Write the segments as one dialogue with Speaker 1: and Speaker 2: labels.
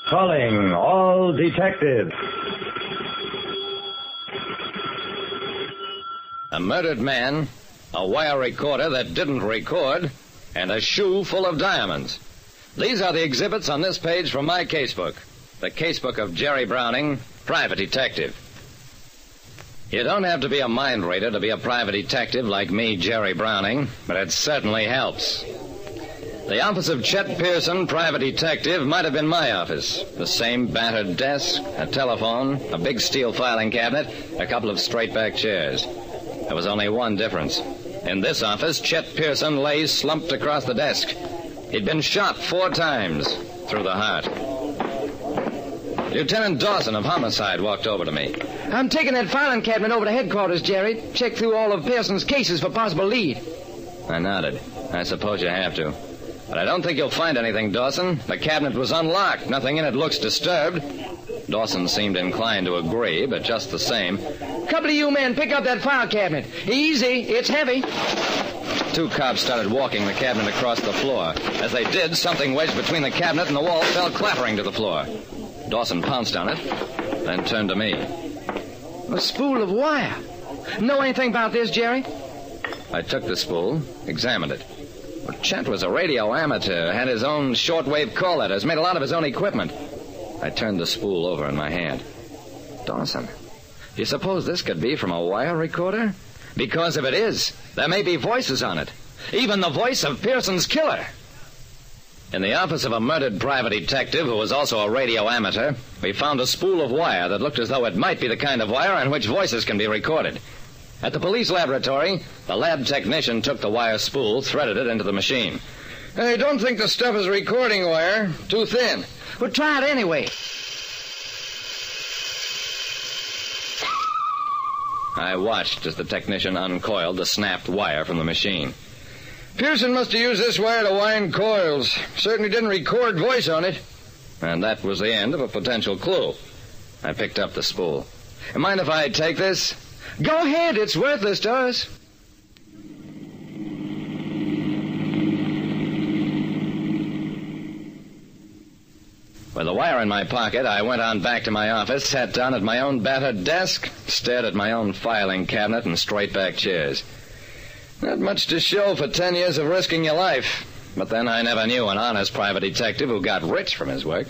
Speaker 1: Calling all detectives.
Speaker 2: A murdered man, a wire recorder that didn't record, and a shoe full of diamonds. These are the exhibits on this page from my casebook. The casebook of Jerry Browning, private detective. You don't have to be a mind reader to be a private detective like me, Jerry Browning, but it certainly helps. The office of Chet Pearson, private detective, might have been my office. The same battered desk, a telephone, a big steel filing cabinet, a couple of straight-back chairs. There was only one difference. In this office, Chet Pearson lay slumped across the desk. He'd been shot 4 times through the heart. Lieutenant Dawson of Homicide walked over to me.
Speaker 3: I'm taking that filing cabinet over to headquarters, Jerry. Check through all of Pearson's cases for possible lead.
Speaker 2: I nodded. I suppose you have to. But I don't think you'll find anything, Dawson. The cabinet was unlocked. Nothing in it looks disturbed. Dawson seemed inclined to agree, but just the same.
Speaker 3: Couple of you men, pick up that file cabinet. Easy, it's heavy.
Speaker 2: 2 cops started walking the cabinet across the floor. As they did, something wedged between the cabinet and the wall fell clattering to the floor. Dawson pounced on it, then turned to me.
Speaker 3: A spool of wire. Know anything about this, Jerry?
Speaker 2: I took the spool, examined it. Well, Chet was a radio amateur, had his own shortwave call letters, made a lot of his own equipment. I turned the spool over in my hand. Dawson, do you suppose this could be from a wire recorder? Because if it is, there may be voices on it. Even the voice of Pearson's killer. In the office of a murdered private detective who was also a radio amateur, we found a spool of wire that looked as though it might be the kind of wire on which voices can be recorded. At the police laboratory, the lab technician took the wire spool, threaded it into the machine.
Speaker 4: I don't think the stuff is recording wire. Too thin.
Speaker 3: Well, try it anyway.
Speaker 2: I watched as the technician uncoiled the snapped wire from the machine.
Speaker 4: Pearson must have used this wire to wind coils. Certainly didn't record voice on it.
Speaker 2: And that was the end of a potential clue. I picked up the spool. Mind if I take this?
Speaker 3: Go ahead, it's worthless to us.
Speaker 2: With the wire in my pocket, I went on back to my office, sat down at my own battered desk, stared at my own filing cabinet and straight-back chairs. Not much to show for 10 years of risking your life. But then I never knew an honest private detective who got rich from his work.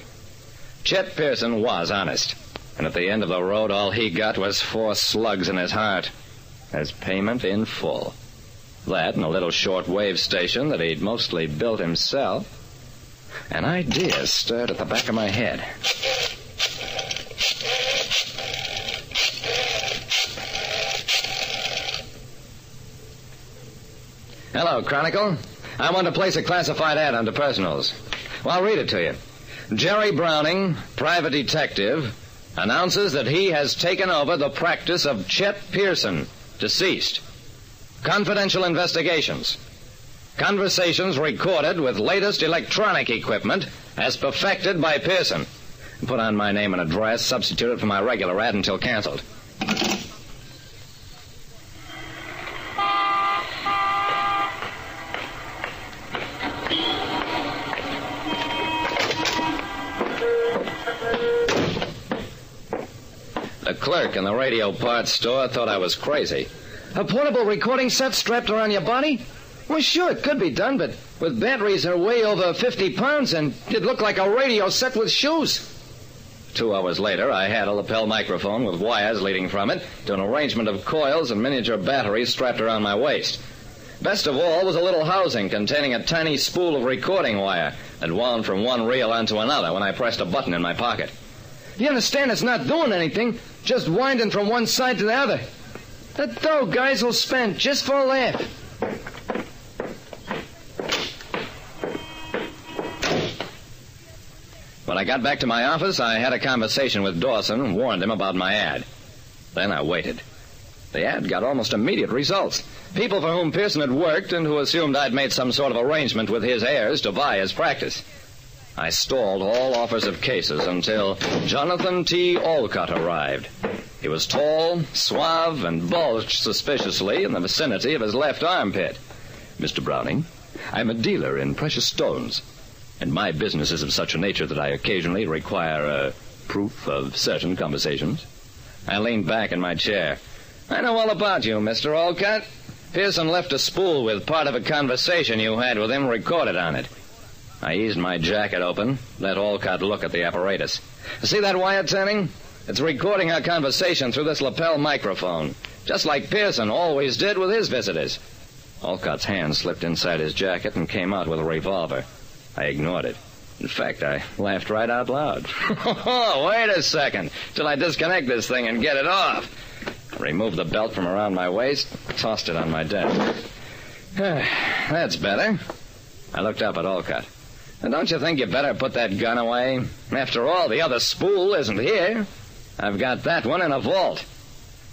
Speaker 2: Chet Pearson was honest. And at the end of the road, all he got was 4 slugs in his heart as payment in full. That and a little short-wave station that he'd mostly built himself. An idea stirred at the back of my head. Hello, Chronicle. I want to place a classified ad under personals. Well, I'll read it to you. Jerry Browning, private detective, announces that he has taken over the practice of Chet Pearson, deceased. Confidential investigations. Conversations recorded with latest electronic equipment as perfected by Pearson. Put on my name and address, substitute it for my regular ad until canceled. The clerk in the radio parts store thought I was crazy.
Speaker 3: A portable recording set strapped around your body? Well, sure, it could be done, but with batteries that weigh over 50 pounds, and it looked like a radio set with shoes.
Speaker 2: 2 hours later, I had a lapel microphone with wires leading from it to an arrangement of coils and miniature batteries strapped around my waist. Best of all was a little housing containing a tiny spool of recording wire that wound from one reel onto another when I pressed a button in my pocket.
Speaker 3: You understand it's not doing anything, just winding from one side to the other. That dough guys will spend just for a laugh.
Speaker 2: When I got back to my office, I had a conversation with Dawson and warned him about my ad. Then I waited. The ad got almost immediate results. People for whom Pearson had worked and who assumed I'd made some sort of arrangement with his heirs to buy his practice. I stalled all offers of cases until Jonathan T. Olcott arrived. He was tall, suave, and bulged suspiciously in the vicinity of his left armpit. Mr. Browning, I'm a dealer in precious stones. And my business is of such a nature that I occasionally require proof of certain conversations. I leaned back in my chair. I know all about you, Mr. Olcott. Pearson left a spool with part of a conversation you had with him recorded on it. I eased my jacket open, let Olcott look at the apparatus. See that wire turning? It's recording our conversation through this lapel microphone, just like Pearson always did with his visitors. Olcott's hand slipped inside his jacket and came out with a revolver. I ignored it. In fact, I laughed right out loud. Wait a second, till I disconnect this thing and get it off. I removed the belt from around my waist, tossed it on my desk. That's better. I looked up at Olcott. And don't you think you better put that gun away? After all, the other spool isn't here. I've got that one in a vault.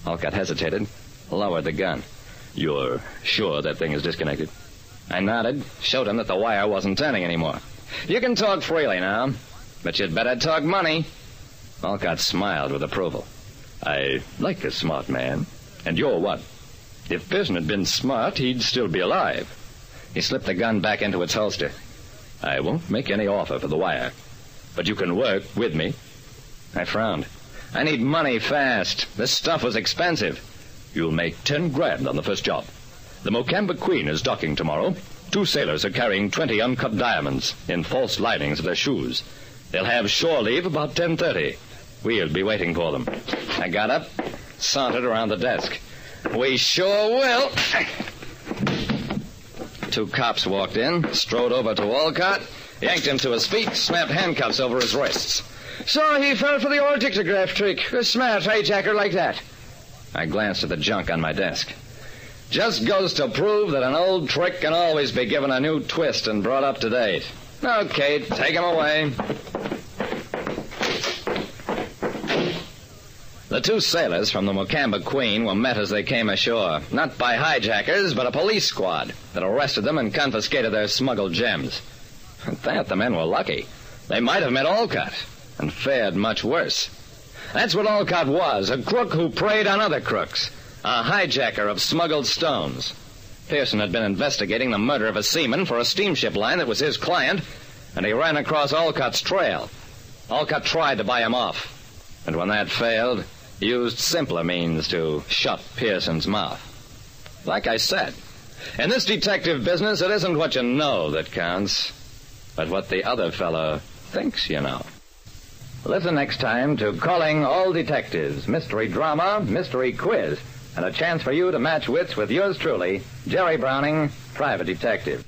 Speaker 2: Olcott hesitated, lowered the gun. You're sure that thing is disconnected? I nodded, showed him that the wire wasn't turning anymore. You can talk freely now, but you'd better talk money. Olcott smiled with approval. I like a smart man. And you're what? If Pearson had been smart, he'd still be alive. He slipped the gun back into its holster. I won't make any offer for the wire, but you can work with me. I frowned. I need money fast. This stuff was expensive. You'll make 10 grand on the first job. The Mocambe Queen is docking tomorrow. 2 sailors are carrying 20 uncut diamonds in false linings of their shoes. They'll have shore leave about 10:30. We'll be waiting for them. I got up, sauntered around the desk. We sure will. 2 cops walked in, strode over to Olcott, yanked him to his feet, snapped handcuffs over his wrists.
Speaker 3: So he fell for the old dictograph trick. A smart hijacker like that.
Speaker 2: I glanced at the junk on my desk. Just goes to prove that an old trick can always be given a new twist and brought up to date. Okay, take him away. The 2 sailors from the Mocambe Queen were met as they came ashore, not by hijackers, but a police squad that arrested them and confiscated their smuggled gems. At that, the men were lucky. They might have met Olcott, and fared much worse. That's what Olcott was, a crook who preyed on other crooks, a hijacker of smuggled stones. Pearson had been investigating the murder of a seaman for a steamship line that was his client, and he ran across Olcott's trail. Olcott tried to buy him off, and when that failed, used simpler means to shut Pearson's mouth. Like I said, in this detective business, it isn't what you know that counts, but what the other fellow thinks you know. Listen next time to Calling All Detectives, mystery drama, mystery quiz, and a chance for you to match wits with yours truly, Jerry Browning, private detective.